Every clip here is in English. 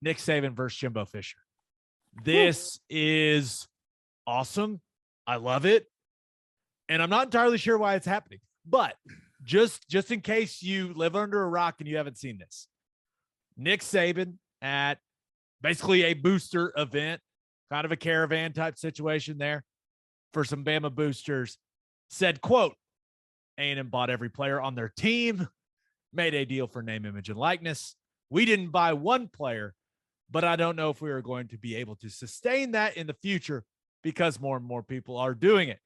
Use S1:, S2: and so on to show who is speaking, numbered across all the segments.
S1: Nick Saban versus Jimbo Fisher. This is awesome. I love it. And I'm not entirely sure why it's happening. But just in case you live under a rock and you haven't seen this, Nick Saban at basically a booster event, kind of a caravan type situation there for some Bama boosters, said, quote, A&M bought every player on their team, made a deal for name, image, and likeness. We didn't buy one player, but I don't know if we are going to be able to sustain that in the future because more and more people are doing it,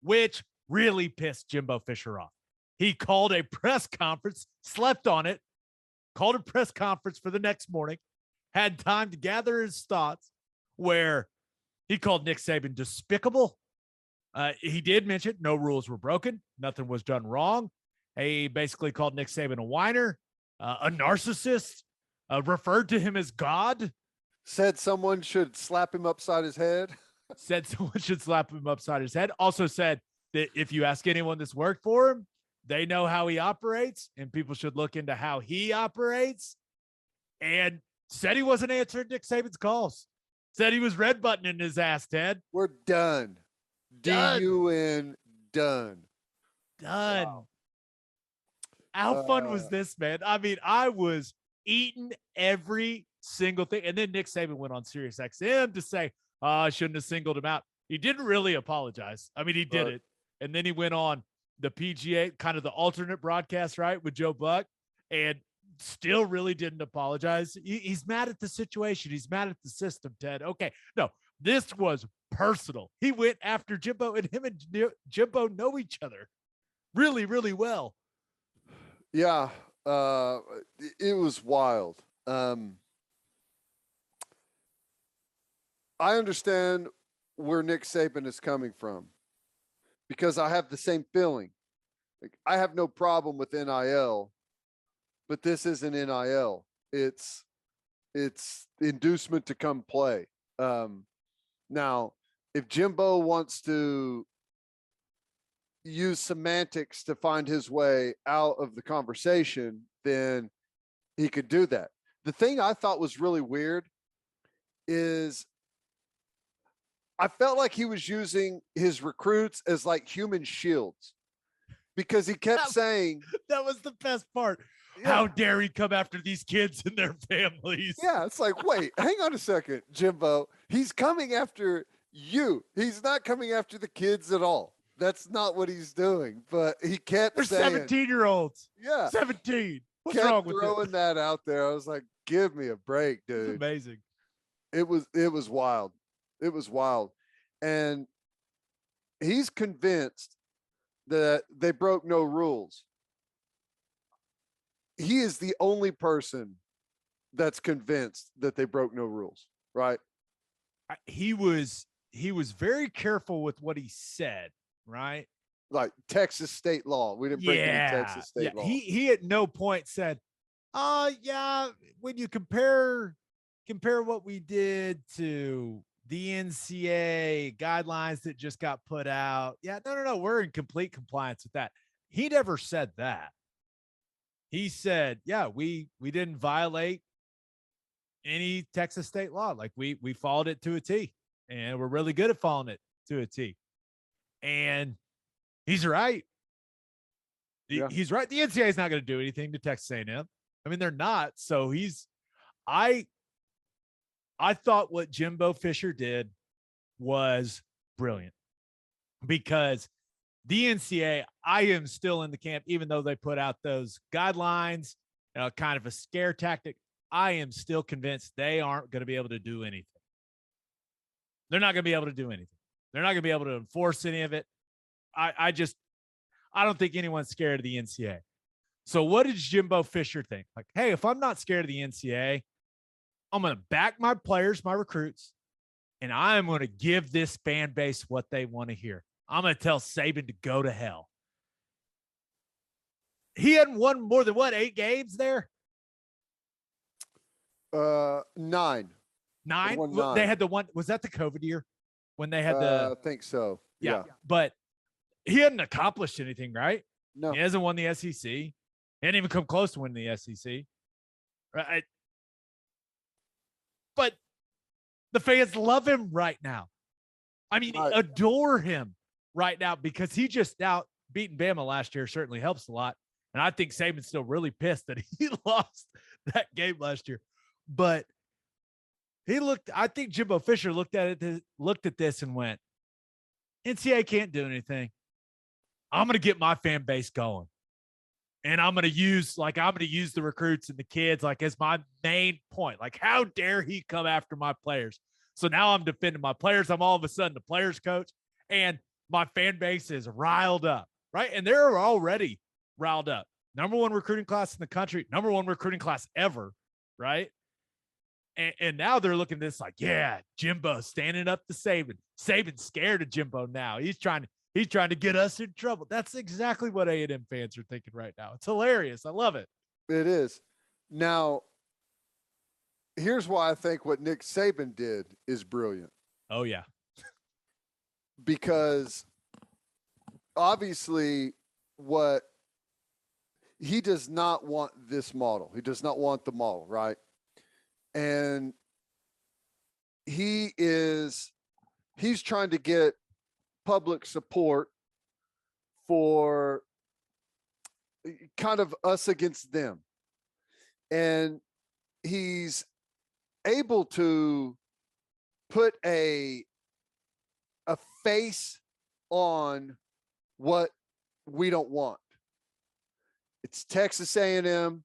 S1: which really pissed Jimbo Fisher off. He called a press conference, slept on it, called a press conference for the next morning, had time to gather his thoughts, where he called Nick Saban despicable. He did mention no rules were broken. Nothing was done wrong. He basically called Nick Saban a whiner, a narcissist, referred to him as God.
S2: Said someone should slap him upside his head.
S1: Said someone should slap him upside his head. Also said that if you ask anyone that's worked for him, they know how he operates, and people should look into how he operates. And said he wasn't answering Nick Saban's calls. Said he was red buttoning his ass, Ted.
S2: We're done. D-U-N, done.
S1: Done.
S2: Wow.
S1: How fun was this, man? I mean, I was eating every single thing. And then Nick Saban went on Sirius XM to say, I shouldn't have singled him out. He didn't really apologize. I mean, he did it. And then he went on the PGA, kind of the alternate broadcast, right, with Joe Buck, and still really didn't apologize. He's mad at the situation. He's mad at the system, Ted. Okay. No, this was personal. He went after Jimbo, and him and Jimbo know each other really, really well.
S2: Yeah. It was wild. I understand where Nick Saban is coming from, because I have the same feeling. Like, I have no problem with NIL, but this isn't NIL. It's inducement to come play. Now, if Jimbo wants to use semantics to find his way out of the conversation, then he could do that. The thing I thought was really weird is I felt like he was using his recruits as like human shields, because he kept saying
S1: that was the best part. Yeah. How dare he come after these kids and their families?
S2: Yeah, it's like, wait, hang on a second, Jimbo. He's coming after you. He's not coming after the kids at all. That's not what he's doing. But he kept saying,
S1: 17-year-olds.
S2: Yeah.
S1: 17. What's
S2: kept
S1: wrong with
S2: throwing that out there. I was like, give me a break, dude.
S1: It's amazing.
S2: It was wild. It was wild. And he's convinced that they broke no rules. He is the only person that's convinced that they broke no rules, right?
S1: He was very careful with what he said, right?
S2: Like Texas state law. We didn't break any Texas state law.
S1: He at no point said, yeah, when you compare what we did to the NCAA guidelines that just got put out. Yeah, no, we're in complete compliance with that. He never said that. He said, yeah, we didn't violate any Texas state law. Like we followed it to a T, and we're really good at following it to a T. And he's right. He's right. The NCAA is not going to do anything to Texas A&M. I mean, they're not. So I thought what Jimbo Fisher did was brilliant, because the NCAA, I am still in the camp, even though they put out those guidelines, kind of a scare tactic. I am still convinced they aren't going to be able to do anything. They're not going to be able to do anything. They're not going to be able to enforce any of it. I don't think anyone's scared of the NCAA. So what did Jimbo Fisher think? Like, hey, if I'm not scared of the NCAA, I'm going to back my players, my recruits, and I'm going to give this fan base what they want to hear. I'm going to tell Saban to go to hell. He hadn't won more than 8 games there?
S2: 9.
S1: 9? They had the one. Was that the COVID year when they had
S2: I think so. Yeah.
S1: But he hadn't accomplished anything, right?
S2: No.
S1: He hasn't won the SEC. He didn't even come close to winning the SEC. Right? but the fans love him right now. I mean,
S2: Right.
S1: adore him right now because he just now beating Bama last year certainly helps a lot. And I think Saban's still really pissed that he lost that game last year. But I think Jimbo Fisher looked at this and went, NCAA can't do anything. I'm going to get my fan base going. And I'm going to use the recruits and the kids like as my main point. Like, how dare he come after my players? So now I'm defending my players. I'm all of a sudden the players coach and my fan base is riled up, right? And they're already riled up. Number one recruiting class in the country, number one recruiting class ever, right? And now they're looking at this like, yeah, Jimbo standing up to Saban. Saban's scared of Jimbo now. He's trying to get us in trouble. That's exactly what A&M fans are thinking right now. It's hilarious. I love it.
S2: It is. Now, here's why I think what Nick Saban did is brilliant.
S1: Oh, yeah.
S2: Because obviously he does not want this model. He does not want the model, right? And he's trying to get public support for kind of us against them. And he's able to put a face on what we don't want. It's Texas A&M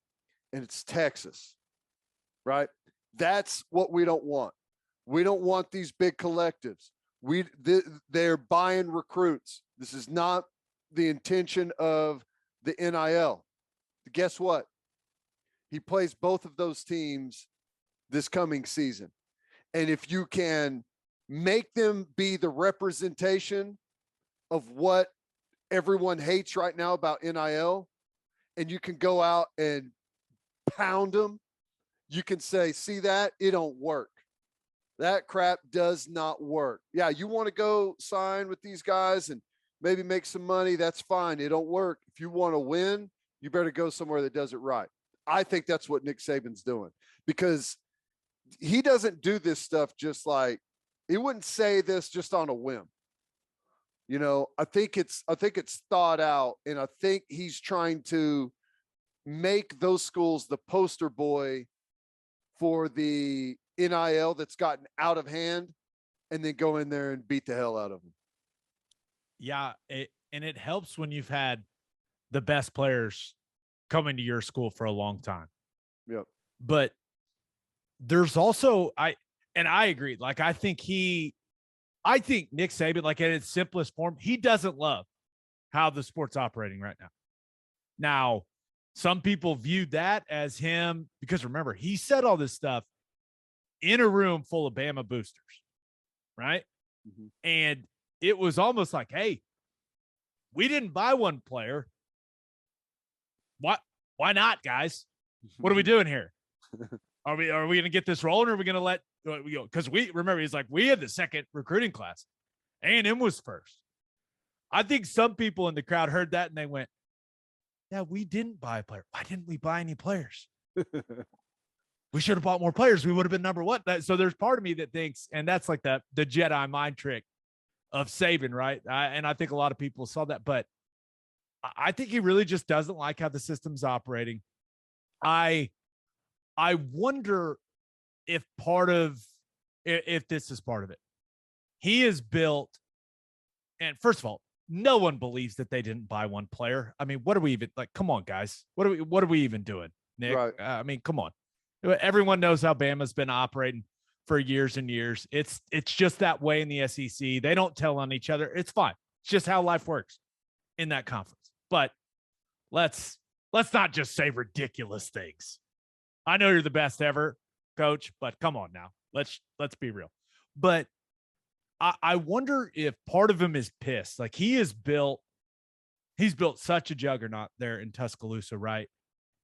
S2: and it's Texas, right? That's what we don't want. We don't want these big collectives. They're buying recruits. This is not the intention of the NIL. Guess what? He plays both of those teams this coming season. And if you can make them be the representation of what everyone hates right now about NIL, and you can go out and pound them, you can say, see that? It don't work. That crap does not work. Yeah, you want to go sign with these guys and maybe make some money, that's fine. It don't work. If you want to win, you better go somewhere that does it right. I think that's what Nick Saban's doing, because he doesn't do this stuff just like, he wouldn't say this just on a whim. You know, I think it's thought out, and I think he's trying to make those schools the poster boy for the NIL that's gotten out of hand, and then go in there and beat the hell out of them.
S1: Yeah, and it helps when you've had the best players coming to your school for a long time.
S2: Yep.
S1: But there's also I agree. Like I think Nick Saban, like in its simplest form, he doesn't love how the sport's operating right now. Now, some people viewed that as him because remember, he said all this stuff in a room full of Bama boosters, right?
S2: Mm-hmm.
S1: And it was almost like, hey, we didn't buy one player. Why not, guys? What are we doing here? Are we going to get this rolling, or are we going to let we go? Because remember, he's like, we had the second recruiting class. A&M was first. I think some people in the crowd heard that and they went, yeah, we didn't buy a player. Why didn't we buy any players? We should have bought more players. We would have been number one. So there's part of me that thinks, and that's like the Jedi mind trick of Saban, right? And I think a lot of people saw that, but I think he really just doesn't like how the system's operating. I wonder if this is part of it. He is built, and first of all, no one believes that they didn't buy one player. I mean, what are we even like? Come on, guys. What are we even doing, Nick?
S2: Right.
S1: I mean, come on. Everyone knows how Bama's been operating for years and years. It's just that way in the SEC. They don't tell on each other. It's fine. It's just how life works in that conference. But let's not just say ridiculous things. I know you're the best ever, coach, but come on now. Let's be real. But I wonder if part of him is pissed. Like he's built such a juggernaut there in Tuscaloosa, right?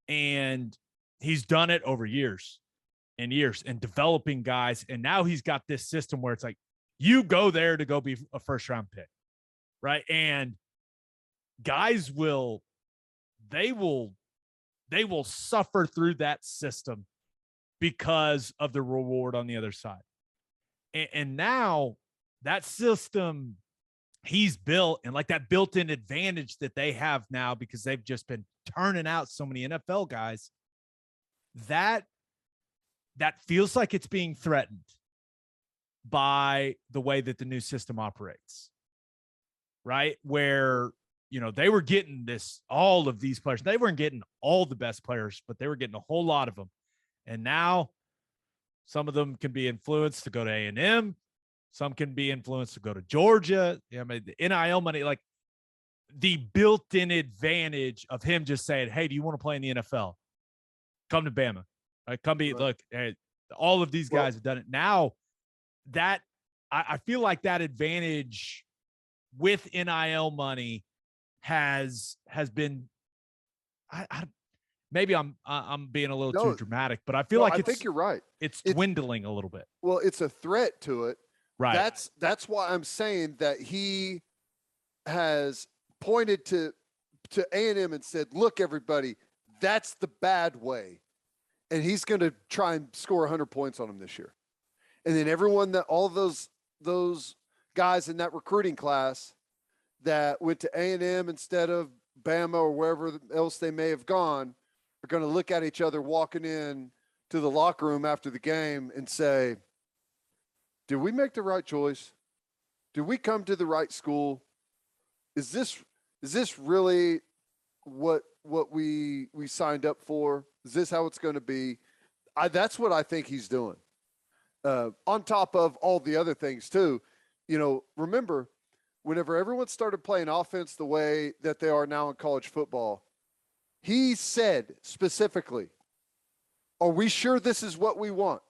S1: And he's done it over years and years and developing guys. And now he's got this system where it's like, you go there to go be a first round pick, right? And guys they will suffer through that system because of the reward on the other side. And now that system he's built, and like that built-in advantage that they have now because they've just been turning out so many NFL guys, that feels like it's being threatened by the way that the new system operates, right? Where, they were getting all of these players. They weren't getting all the best players, but they were getting a whole lot of them. And now some of them can be influenced to go to A&M. Some can be influenced to go to Georgia. I mean, the NIL money, like the built-in advantage of him just saying, hey, do you want to play in the NFL? Come to Bama. Right? Come be, look, hey, all of these guys have done it. Now that I feel like that advantage with NIL money has been, maybe I'm being a little too dramatic, but I feel like
S2: I think you're right.
S1: It's dwindling a little bit.
S2: Well, it's a threat to it.
S1: Right.
S2: That's why I'm saying that he has pointed to A&M and said, look, everybody, that's the bad way. And he's going to try and score 100 points on him this year. And then all of those guys in that recruiting class that went to A&M instead of Bama or wherever else they may have gone are going to look at each other walking in to the locker room after the game and say, did we make the right choice? Did we come to the right school? Is this really what we signed up for? Is this how it's going to be? That's what I think he's doing. On top of all the other things too, remember whenever everyone started playing offense the way that they are now in college football, he said specifically, are we sure this is what we want?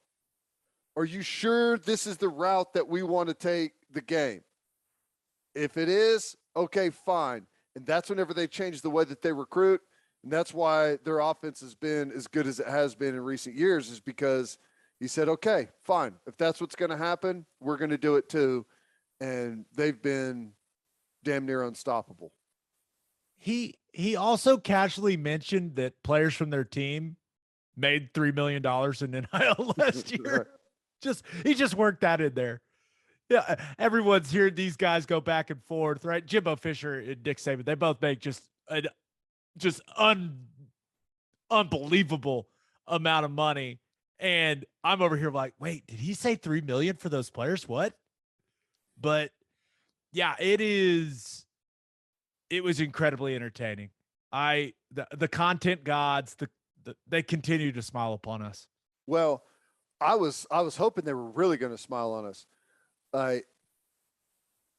S2: Are you sure this is the route that we want to take the game? If it is, okay, fine. And that's whenever they change the way that they recruit. And that's why their offense has been as good as it has been in recent years, is because he said, okay, fine. If that's what's going to happen, we're going to do it too. And they've been damn near unstoppable.
S1: He also casually mentioned that players from their team made $3 million in NIL last year.
S2: Right.
S1: He just worked that in there. Yeah, everyone's hearing these guys go back and forth, right? Jimbo Fisher and Nick Saban, they both make just unbelievable amount of money. And I'm over here like, wait, did he say 3 million for those players? What? But yeah, it was incredibly entertaining. The content gods, they continue to smile upon us.
S2: Well, I was hoping they were really going to smile on us.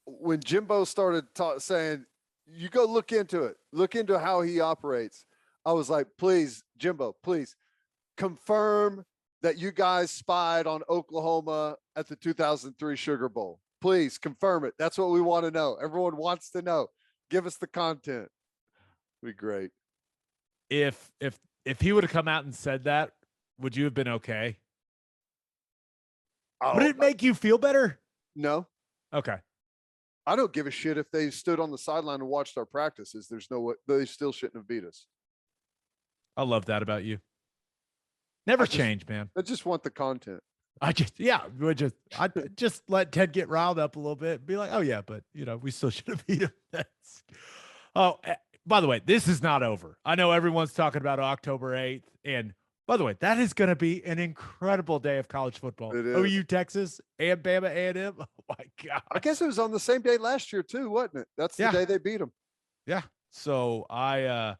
S2: When Jimbo started saying, you go look into how he operates, I was like, please, Jimbo, please confirm that you guys spied on Oklahoma at the 2003 Sugar Bowl. Please confirm it. That's what we want to know. Everyone wants to know. Give us the content. It'd be great.
S1: If he would have come out and said that, would you have been okay? Would it make you feel better?
S2: No.
S1: Okay.
S2: I don't give a shit if they stood on the sideline and watched our practices. There's no way they still shouldn't have beat us.
S1: I love that about you. Never change, man.
S2: I just want the content.
S1: I just let Ted get riled up a little bit and be like, oh yeah, but we still should have beat him. By the way, this is not over. I know everyone's talking about October 8th. And by the way, that is going to be an incredible day of college football.
S2: It is.
S1: OU, Texas, and Bama A&M. Oh my God.
S2: I guess it was on the same day last year too, wasn't it? That's the day they beat them.
S1: Yeah. So I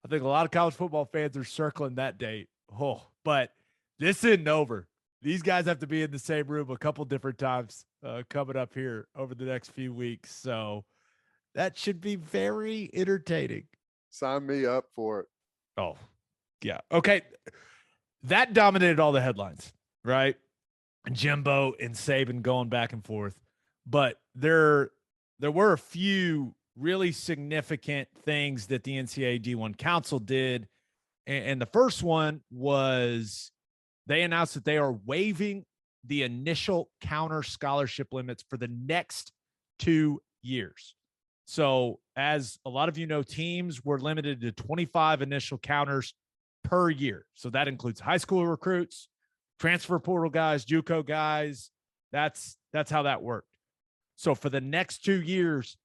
S1: think a lot of college football fans are circling that date. Oh, but this isn't over. These guys have to be in the same room a couple different times coming up here over the next few weeks. So that should be very entertaining.
S2: Sign me up for it.
S1: Oh, yeah. Okay. That dominated all the headlines, right? Jimbo and Saban going back and forth. But there were a few really significant things that the NCAA D1 Council did. And the first one was they announced that they are waiving the initial counter scholarship limits for the next 2 years. So as a lot of you know, teams were limited to 25 initial counters per year. So that includes high school recruits, transfer portal guys, JUCO guys. That's how that worked. So for the next 2 years,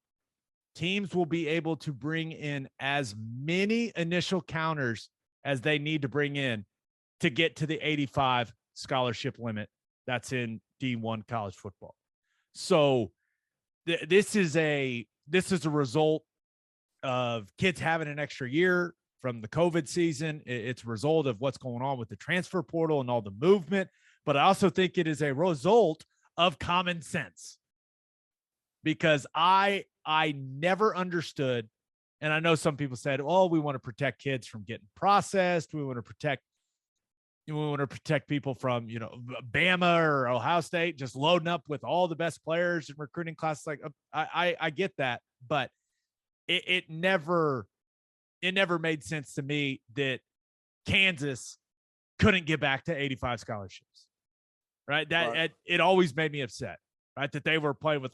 S1: teams will be able to bring in as many initial counters as they need to bring in to get to the 85 scholarship limit that's in D1 college football. So this is a result of kids having an extra year from the COVID season. It's a result of what's going on with the transfer portal and all the movement. But I also think it is a result of common sense, because I never understood, and I know some people said, oh, we want to protect kids from getting processed. We want to protect people from, Bama or Ohio State just loading up with all the best players and recruiting classes. Like, I get that, but it never made sense to me that Kansas couldn't get back to 85 scholarships, right? It always made me upset, right? That they were playing with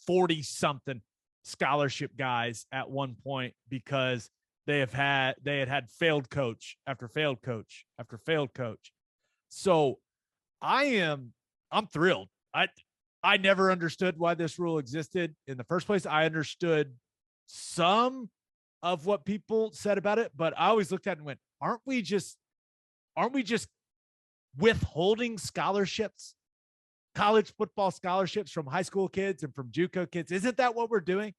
S1: 40 something scholarship guys at one point, because they had failed coach after failed coach after failed coach. So I'm thrilled. I never understood why this rule existed in the first place. I understood some of what people said about it, but I always looked at it and went, aren't we just withholding scholarships, college football scholarships from high school kids and from JUCO kids? Isn't that what we're doing?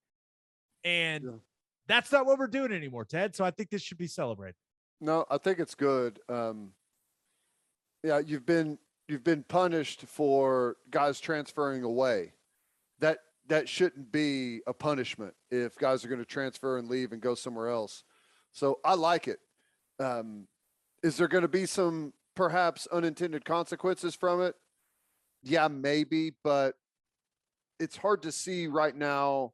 S1: And that's not what we're doing anymore, Ted. So I think this should be celebrated.
S2: No, I think it's good. Yeah, you've been punished for guys transferring away. That shouldn't be a punishment if guys are going to transfer and leave and go somewhere else. So I like it. Is there going to be some perhaps unintended consequences from it? Yeah, maybe, but it's hard to see right now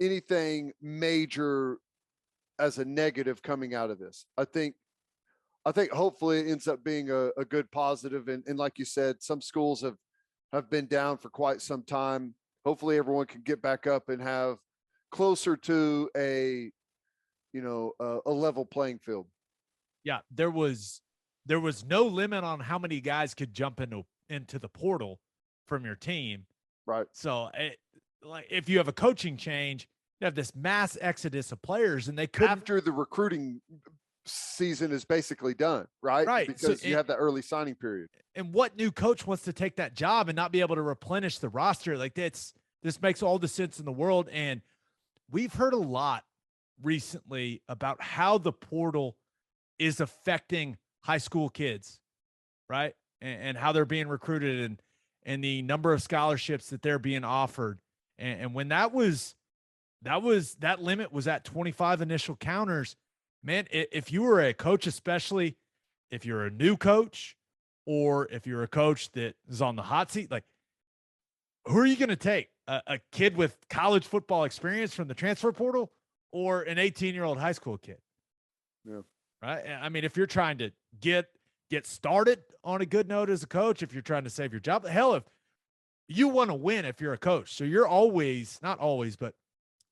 S2: anything major as a negative coming out of this. I think hopefully it ends up being a good positive. And like you said, some schools have been down for quite some time. Hopefully everyone can get back up and have closer to a level playing field.
S1: Yeah, there was no limit on how many guys could jump into the portal from your team.
S2: Right.
S1: So if you have a coaching change, you have this mass exodus of players, and they couldn't,
S2: after the recruiting season is basically done, right?
S1: Right.
S2: Because you have that early signing period.
S1: And what new coach wants to take that job and not be able to replenish the roster? This makes all the sense in the world. And we've heard a lot recently about how the portal is affecting high school kids, right? And how they're being recruited and the number of scholarships that they're being offered. And when that limit was at 25 initial counters, man, if you were a coach, especially if you're a new coach or if you're a coach that is on the hot seat, who are you going to take? A kid with college football experience from the transfer portal or an 18-year-old high school kid?
S2: Yeah.
S1: Right. I mean, if you're trying to get started on a good note as a coach, if you're trying to save your job, hell, if you want to win, if you're a coach, so you're always, not always, but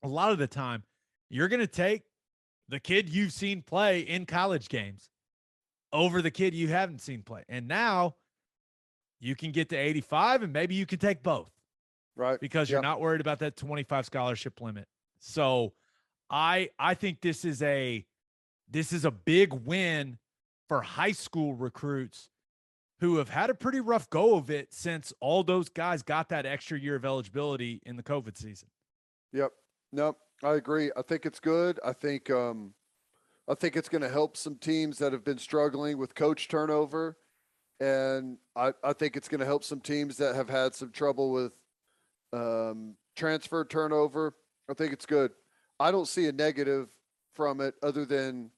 S1: a lot of the time, you're going to take the kid you've seen play in college games over the kid you haven't seen play. And now you can get to 85 and maybe you can take both.
S2: Right.
S1: Because you're not worried about that 25 scholarship limit. So I think this is a big win for high school recruits who have had a pretty rough go of it since all those guys got that extra year of eligibility in the COVID season.
S2: Yep. Nope. I agree. I think it's good. I think it's going to help some teams that have been struggling with coach turnover. And I think it's going to help some teams that have had some trouble with transfer turnover. I think it's good. I don't see a negative from it other than,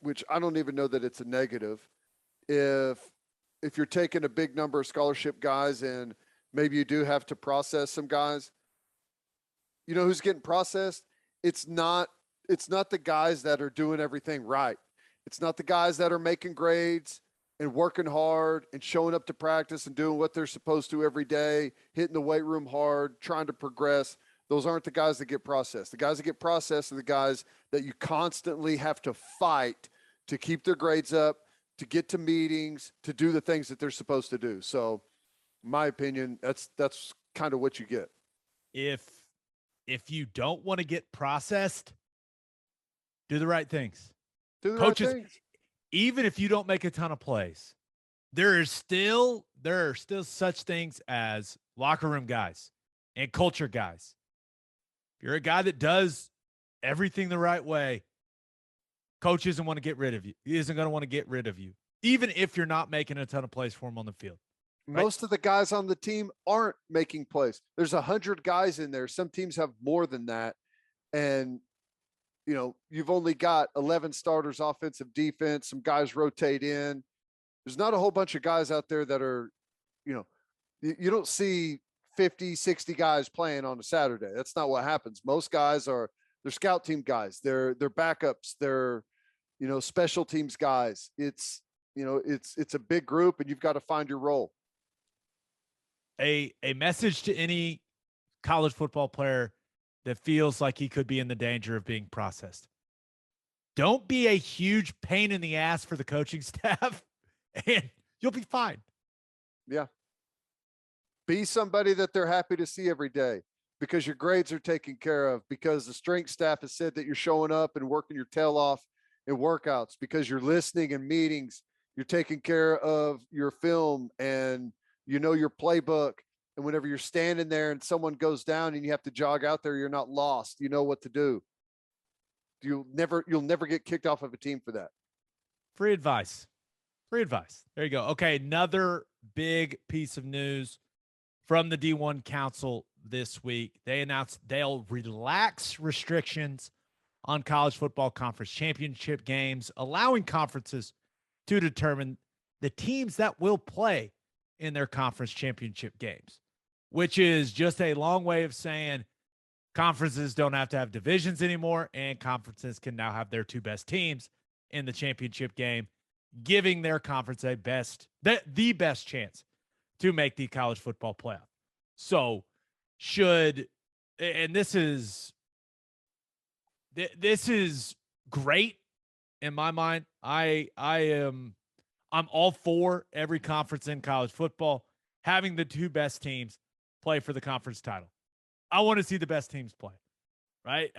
S2: which I don't even know that it's a negative. If you're taking a big number of scholarship guys and maybe you do have to process some guys, who's getting processed? It's not the guys that are doing everything right. It's not the guys that are making grades and working hard and showing up to practice and doing what they're supposed to every day, hitting the weight room hard, trying to progress. Those aren't the guys that get processed. The guys that get processed are the guys that you constantly have to fight to keep their grades up, to get to meetings, to do the things that they're supposed to do. So, in my opinion, that's kind of what you get.
S1: If you don't want to get processed, do the right things.
S2: Do the
S1: Coaches,
S2: right things.
S1: even if you don't make a ton of plays, there are still such things as locker room guys and culture guys. If you're a guy that does everything the right way, coach isn't want to get rid of you. He isn't going to want to get rid of you, even if you're not making a ton of plays for him on the field. Right?
S2: Most of the guys on the team aren't making plays. There's 100 guys in there. Some teams have more than that. And, you know, you've only got 11 starters, offensive, defense. Some guys rotate in. There's not a whole bunch of guys out there that are, you know, you don't see 50, 60 guys playing on a Saturday. That's not what happens. Most guys they're scout team guys. They're backups. They're, you know, special teams guys. It's, you know, it's a big group and you've got to find your role.
S1: A message to any college football player that feels like he could be in the danger of being processed. Don't be a huge pain in the ass for the coaching staff and you'll be fine.
S2: Yeah. Be somebody that they're happy to see every day because your grades are taken care of, because the strength staff has said that you're showing up and working your tail off in workouts, because you're listening in meetings, you're taking care of your film and you know your playbook. And whenever you're standing there and someone goes down and you have to jog out there, you're not lost. You know what to do. You'll never get kicked off of a team for that.
S1: Free advice. There you go. Okay, another big piece of news from the D1 Council this week. They announced they'll relax restrictions on college football conference championship games, allowing conferences to determine the teams that will play in their conference championship games, which is just a long way of saying conferences don't have to have divisions anymore, and conferences can now have their two best teams in the championship game, giving their conference the best chance to make the college football playoff. So this is great in my mind. I'm all for every conference in college football having the two best teams play for the conference title. I want to see the best teams play, right?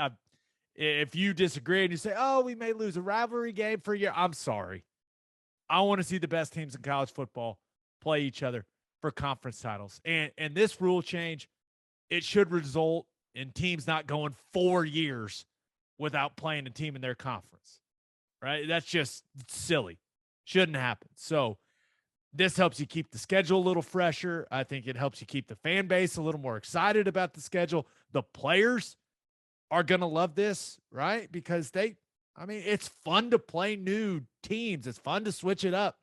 S1: If you disagree and you say, oh, we may lose a rivalry game for a year, I'm sorry. I want to see the best teams in college football play each other for conference titles. And this rule change, it should result in teams not going 4 years without playing a team in their conference, right? That's just silly. Shouldn't happen. So this helps you keep the schedule a little fresher. I think it helps you keep the fan base a little more excited about the schedule. The players are going to love this, right? Because it's fun to play new teams. It's fun to switch it up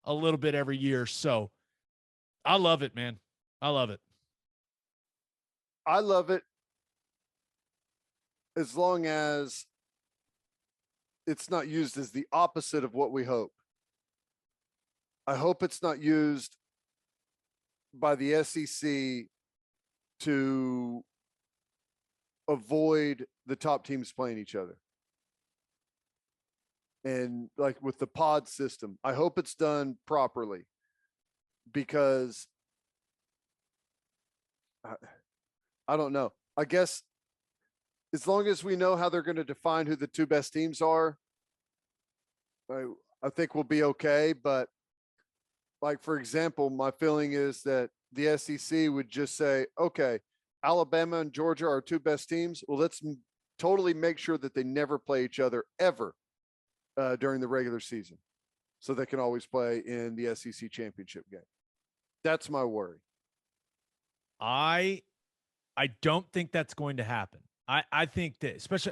S1: a little bit every year. So I love it, man. I love it.
S2: I love it as long as it's not used as the opposite of what we hope. I hope it's not used by the SEC to avoid the top teams playing each other. And like with the pod system, I hope it's done properly, because I don't know. I guess as long as we know how they're going to define who the two best teams are, I think we'll be okay. But like, for example, my feeling is that the SEC would just say, okay, Alabama and Georgia are two best teams. Well, let's totally make sure that they never play each other ever during the regular season, so they can always play in the SEC championship game. That's my worry.
S1: I don't think that's going to happen. I think that, especially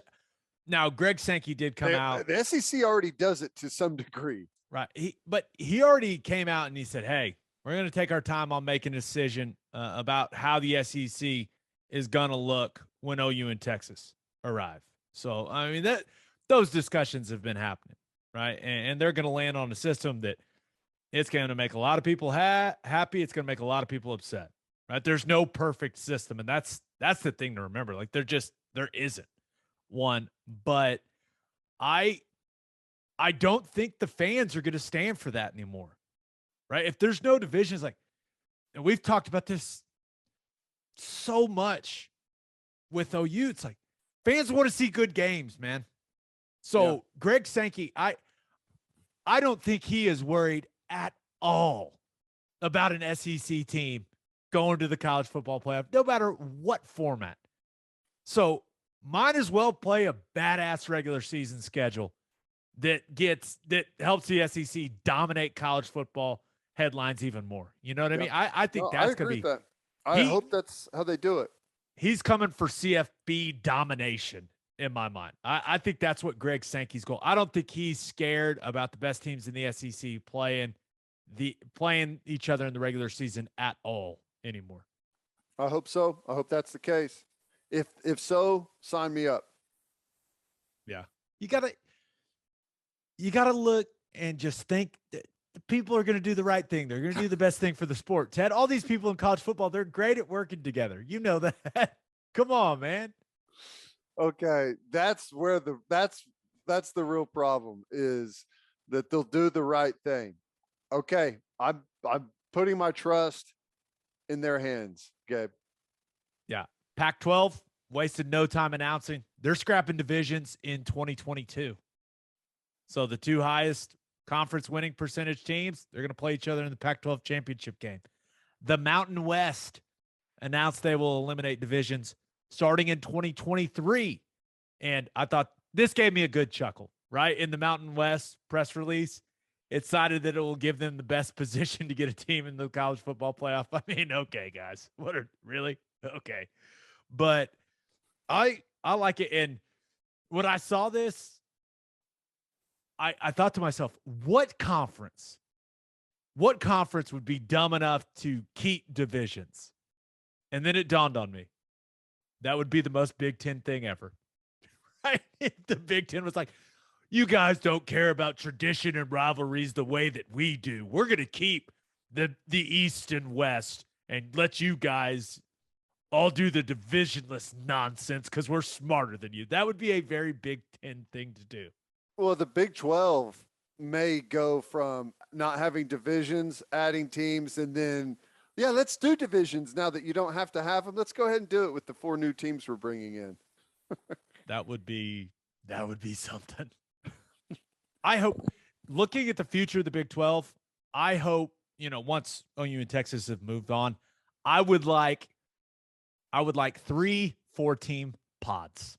S1: now, Greg Sankey did come out.
S2: The SEC already does it to some degree.
S1: Right. He already came out and he said, hey, we're going to take our time on making a decision about how the SEC is going to look when OU and Texas arrive. So, I mean, those discussions have been happening, right? And they're going to land on a system that it's going to make a lot of people happy. It's going to make a lot of people upset, right? There's no perfect system. And that's the thing to remember. Like, there isn't one. But I I don't think the fans are going to stand for that anymore, right? If there's no divisions, like, and we've talked about this so much with OU, it's like fans want to see good games, man. So Greg Sankey, I don't think he is worried at all about an SEC team going to the college football playoff, no matter what format. So might as well play a badass regular season schedule that helps the SEC dominate college football headlines even more. You know what I mean? I think that's going to be.
S2: That. I hope that's how they do it.
S1: He's coming for CFB domination in my mind. I think that's what Greg Sankey's goal. I don't think he's scared about the best teams in the SEC playing each other in the regular season at all anymore.
S2: I hope so. I hope that's the case. If so, sign me up.
S1: Yeah. You gotta look and just think that the people are going to do the right thing. They're going to do the best thing for the sport. Ted, all these people in college football, they're great at working together. You know that. Come on, man.
S2: Okay. That's where that's the real problem, is that they'll do the right thing. Okay. I'm putting my trust in their hands, Gabe.
S1: Yeah. Pac-12 wasted no time announcing they're scrapping divisions in 2022. So the two highest conference winning percentage teams, they're going to play each other in the Pac-12 championship game. The Mountain West announced they will eliminate divisions starting in 2023. And I thought this gave me a good chuckle, right? In the Mountain West press release, it cited that it will give them the best position to get a team in the college football playoff. I mean, okay, guys, really? Okay. But I like it. And when I saw this, I thought to myself, what conference would be dumb enough to keep divisions? And then it dawned on me. That would be the most Big Ten thing ever. Right? The Big Ten was like, you guys don't care about tradition and rivalries the way that we do. We're going to keep the East and West and let you guys all do the divisionless nonsense because we're smarter than you. That would be a very Big Ten thing to do.
S2: Well, the Big 12 may go from not having divisions, adding teams, and then, let's do divisions now that you don't have to have them. Let's go ahead and do it with the 4 new teams we're bringing in.
S1: That would be something. I hope, looking at the future of the Big 12, I hope, once OU and Texas have moved on, I would like 3 4-team pods.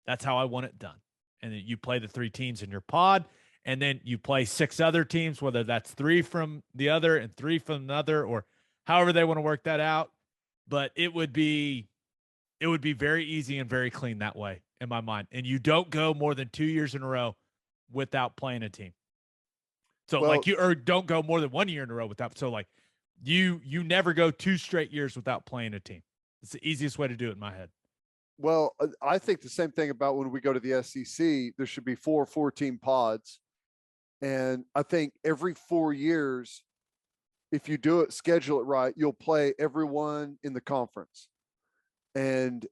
S1: That's how I want it done. And then you play the 3 teams in your pod, and then you play 6 other teams, whether that's 3 from the other and 3 from another, or however they want to work that out. But it would be very easy and very clean that way in my mind. And you don't go more than 2 years in a row without playing a team. So don't go more than 1 year in a row without. So like you never go 2 straight years without playing a team. It's the easiest way to do it in my head.
S2: Well, I think the same thing about when we go to the SEC. There should be 4 4-team pods. And I think every 4 years, if you do it, schedule it right, you'll play everyone in the conference. And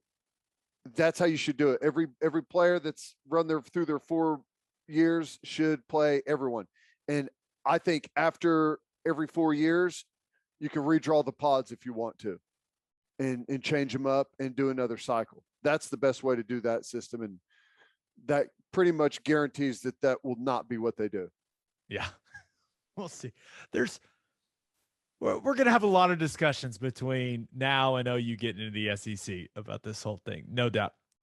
S2: that's how you should do it. Every player that's run through their 4 years should play everyone. And I think after every 4 years, you can redraw the pods if you want to and change them up and do another cycle. That's the best way to do that system. And that pretty much guarantees that will not be what they do.
S1: Yeah. We'll see. We're going to have a lot of discussions between now and OU getting into the SEC about this whole thing. No doubt.